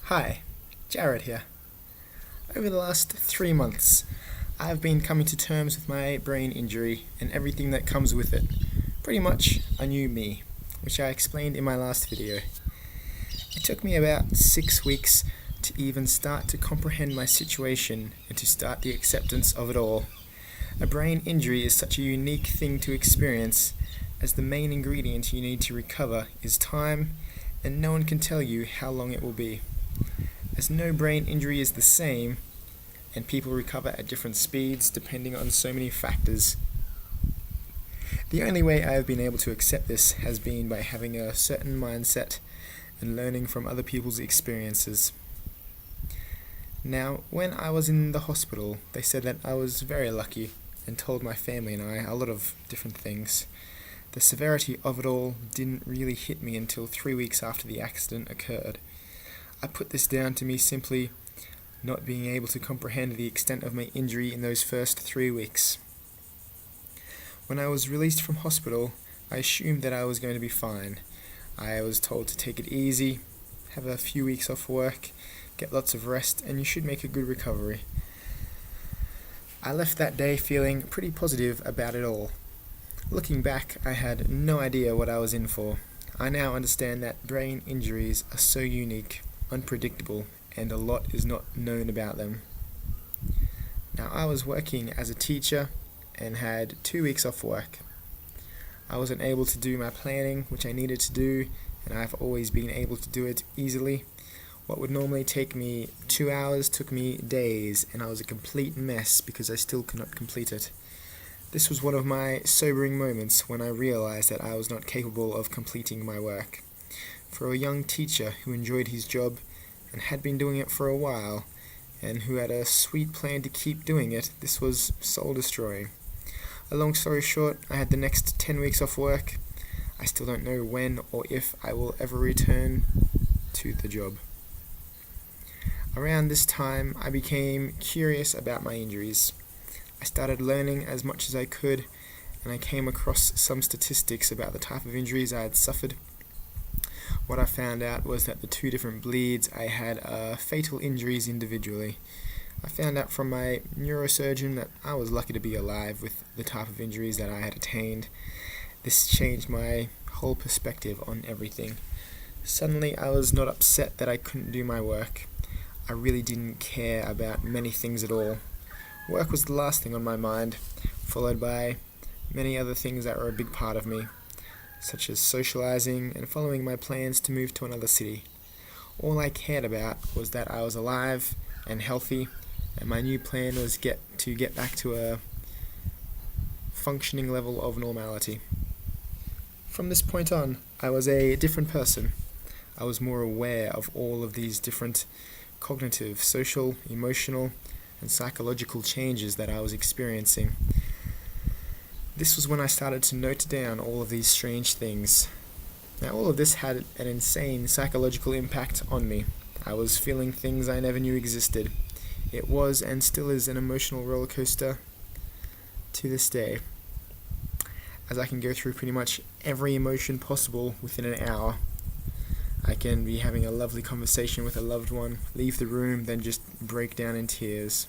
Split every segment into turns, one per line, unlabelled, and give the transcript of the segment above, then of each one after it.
Hi, Jared here. Over the last 3 months, I've been coming to terms with my brain injury and everything that comes with it. Pretty much a new me, which I explained in my last video. It took me about 6 weeks to even start to comprehend my situation and to start the acceptance of it all. A brain injury is such a unique thing to experience, as the main ingredient you need to recover is time, and no one can tell you how long it will be. As no brain injury is the same, and people recover at different speeds depending on so many factors. The only way I have been able to accept this has been by having a certain mindset and learning from other people's experiences. Now, when I was in the hospital, they said that I was very lucky and told my family and I a lot of different things. The severity of it all didn't really hit me until 3 weeks after the accident occurred. I put this down to me simply not being able to comprehend the extent of my injury in those first 3 weeks. When I was released from hospital, I assumed that I was going to be fine. I was told to take it easy, have a few weeks off work, get lots of rest, and you should make a good recovery. I left that day feeling pretty positive about it all. Looking back, I had no idea what I was in for. I now understand that brain injuries are so unique, unpredictable, and a lot is not known about them. Now, I was working as a teacher and had 2 weeks off work. I wasn't able to do my planning, which I needed to do, and I've always been able to do it easily. What would normally take me 2 hours took me days, and I was a complete mess because I still could not complete it. This was one of my sobering moments when I realized that I was not capable of completing my work. For a young teacher who enjoyed his job and had been doing it for a while, and who had a sweet plan to keep doing it, this was soul-destroying. A long story short, I had the next 10 weeks off work. I still don't know when or if I will ever return to the job. Around this time, I became curious about my injuries. I started learning as much as I could, and I came across some statistics about the type of injuries I had suffered. What I found out was that the 2 different bleeds I had are fatal injuries individually. I found out from my neurosurgeon that I was lucky to be alive with the type of injuries that I had attained. This changed my whole perspective on everything. Suddenly, I was not upset that I couldn't do my work. I really didn't care about many things at all. Work was the last thing on my mind, followed by many other things that were a big part of me, such as socializing and following my plans to move to another city. All I cared about was that I was alive and healthy, and my new plan was to get back to a functioning level of normality. From this point on, I was a different person. I was more aware of all of these different cognitive, social, emotional, and psychological changes that I was experiencing. This was when I started to note down all of these strange things. Now, all of this had an insane psychological impact on me. I was feeling things I never knew existed. It was and still is an emotional roller coaster to this day, as I can go through pretty much every emotion possible within an hour. I can be having a lovely conversation with a loved one, leave the room, then just break down in tears.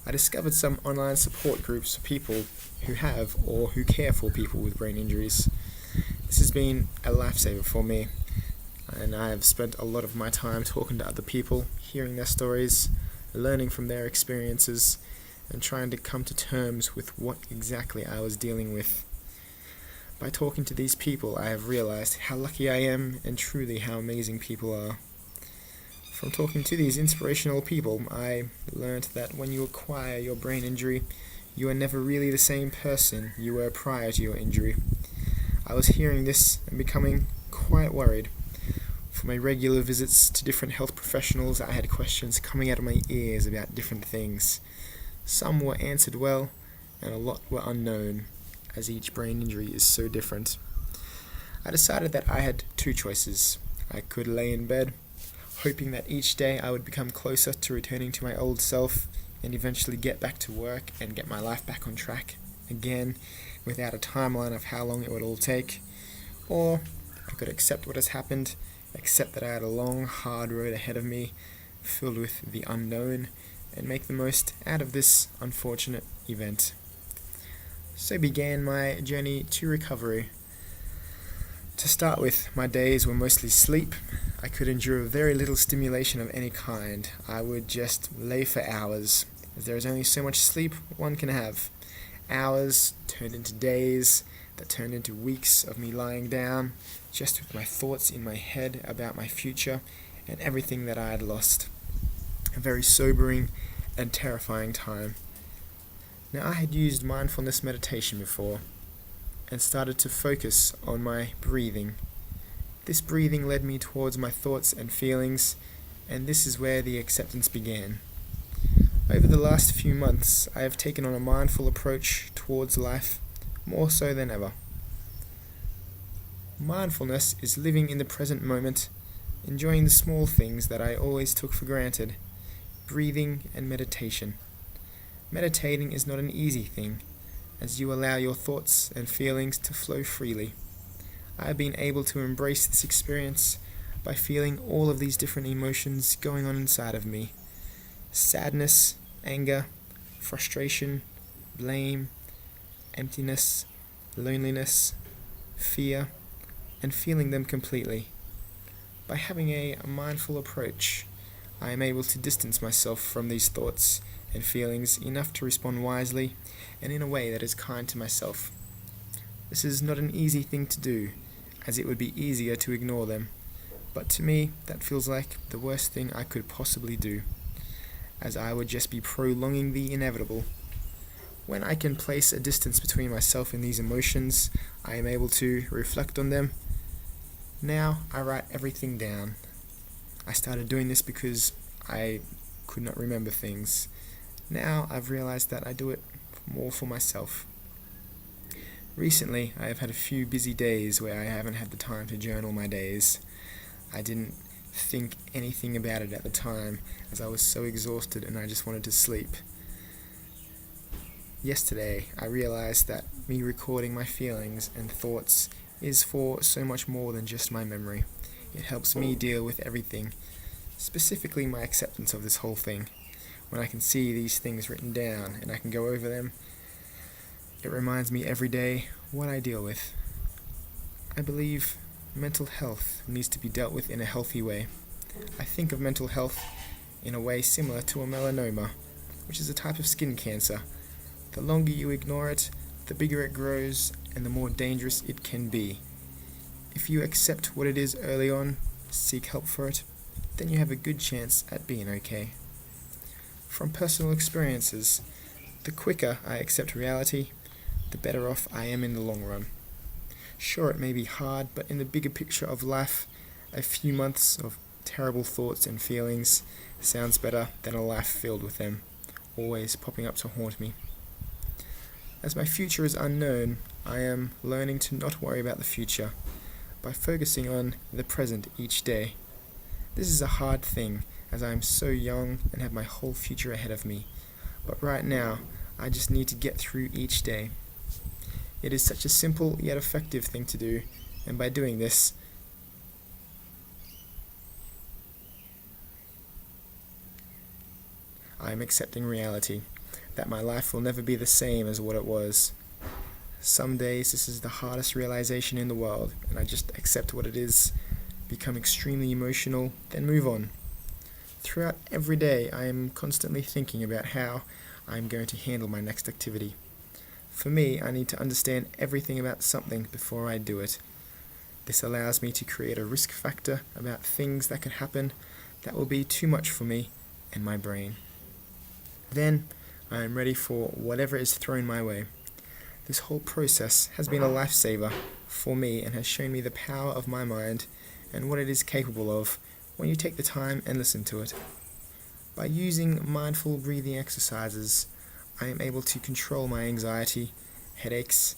I discovered some online support groups for people who have or who care for people with brain injuries. This has been a lifesaver for me, and I have spent a lot of my time talking to other people, hearing their stories, learning from their experiences, and trying to come to terms with what exactly I was dealing with. By talking to these people, I have realized how lucky I am and truly how amazing people are. From talking to these inspirational people, I learned that when you acquire your brain injury, you are never really the same person you were prior to your injury. I was hearing this and becoming quite worried. For my regular visits to different health professionals, I had questions coming out of my ears about different things. Some were answered well, and a lot were unknown, as each brain injury is so different. I decided that I had 2 choices. I could lay in bed, hoping that each day I would become closer to returning to my old self and eventually get back to work and get my life back on track again without a timeline of how long it would all take, or I could accept what has happened accept that I had a long, hard road ahead of me, filled with the unknown, and make the most out of this unfortunate event. So began my journey to recovery. To start with, my days were mostly sleep. I could endure very little stimulation of any kind. I would just lay for hours, as there is only so much sleep one can have. Hours turned into days, that turned into weeks of me lying down, just with my thoughts in my head about my future and everything that I had lost. A very sobering and terrifying time. Now, I had used mindfulness meditation before, and started to focus on my breathing. This breathing led me towards my thoughts and feelings, and this is where the acceptance began. Over the last few months, I have taken on a mindful approach towards life, more so than ever. Mindfulness is living in the present moment, enjoying the small things that I always took for granted, breathing and meditation. Meditating is not an easy thing, as you allow your thoughts and feelings to flow freely. I have been able to embrace this experience by feeling all of these different emotions going on inside of me. Sadness, anger, frustration, blame, emptiness, loneliness, fear, and feeling them completely. By having a mindful approach, I am able to distance myself from these thoughts and feelings enough to respond wisely and in a way that is kind to myself. This is not an easy thing to do, as it would be easier to ignore them, but to me that feels like the worst thing I could possibly do, as I would just be prolonging the inevitable. When I can place a distance between myself and these emotions, I am able to reflect on them. Now I write everything down. I started doing this because I could not remember things. Now I've realized that I do it more for myself. Recently, I have had a few busy days where I haven't had the time to journal my days. I didn't think anything about it at the time, as I was so exhausted and I just wanted to sleep. Yesterday, I realized that me recording my feelings and thoughts is for so much more than just my memory. It helps me deal with everything, specifically my acceptance of this whole thing. When I can see these things written down and I can go over them, it reminds me every day what I deal with. I believe mental health needs to be dealt with in a healthy way. I think of mental health in a way similar to a melanoma, which is a type of skin cancer. The longer you ignore it, the bigger it grows and the more dangerous it can be. If you accept what it is early on, seek help for it, then you have a good chance at being okay. From personal experiences, the quicker I accept reality, the better off I am in the long run. Sure, it may be hard, but in the bigger picture of life, a few months of terrible thoughts and feelings sounds better than a life filled with them, always popping up to haunt me. As my future is unknown, I am learning to not worry about the future by focusing on the present each day. This is a hard thing, as I am so young and have my whole future ahead of me. But right now, I just need to get through each day. It is such a simple yet effective thing to do, and by doing this, I am accepting reality, that my life will never be the same as what it was. Some days this is the hardest realization in the world, and I just accept what it is, become extremely emotional, then move on. Throughout every day, I am constantly thinking about how I am going to handle my next activity. For me, I need to understand everything about something before I do it. This allows me to create a risk factor about things that could happen that will be too much for me and my brain. Then, I am ready for whatever is thrown my way. This whole process has been a lifesaver for me and has shown me the power of my mind and what it is capable of when you take the time and listen to it. By using mindful breathing exercises, I am able to control my anxiety, headaches,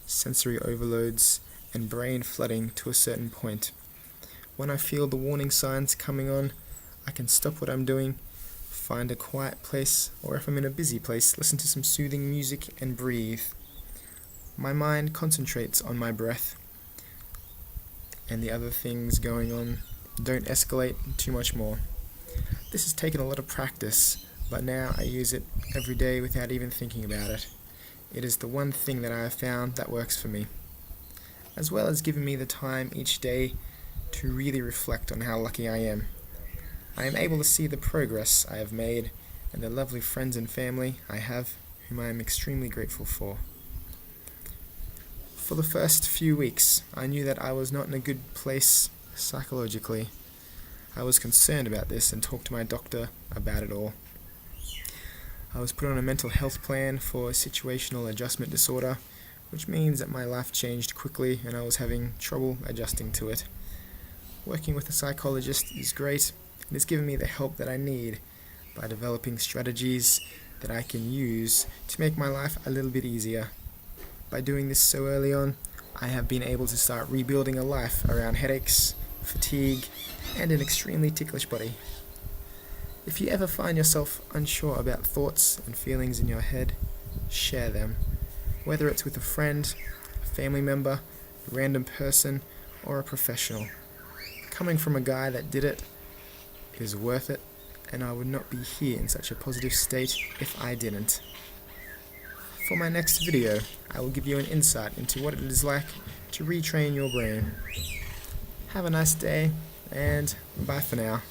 sensory overloads, and brain flooding to a certain point. When I feel the warning signs coming on, I can stop what I'm doing, find a quiet place, or if I'm in a busy place, listen to some soothing music and breathe. My mind concentrates on my breath and the other things going on Don't escalate too much more. This has taken a lot of practice, but now I use it every day without even thinking about it. It is the one thing that I have found that works for me, as well as giving me the time each day to really reflect on how lucky I am. I am able to see the progress I have made and the lovely friends and family I have, whom I am extremely grateful for. For the first few weeks, I knew that I was not in a good place psychologically. I was concerned about this and talked to my doctor about it all. I was put on a mental health plan for situational adjustment disorder, which means that my life changed quickly and I was having trouble adjusting to it. Working with a psychologist is great and it's given me the help that I need by developing strategies that I can use to make my life a little bit easier. By doing this so early on, I have been able to start rebuilding a life around headaches, fatigue, and an extremely ticklish body. If you ever find yourself unsure about thoughts and feelings in your head, share them. Whether it's with a friend, a family member, a random person, or a professional. Coming from a guy that did it is worth it, and I would not be here in such a positive state if I didn't. For my next video, I will give you an insight into what it is like to retrain your brain. Have a nice day, and bye for now.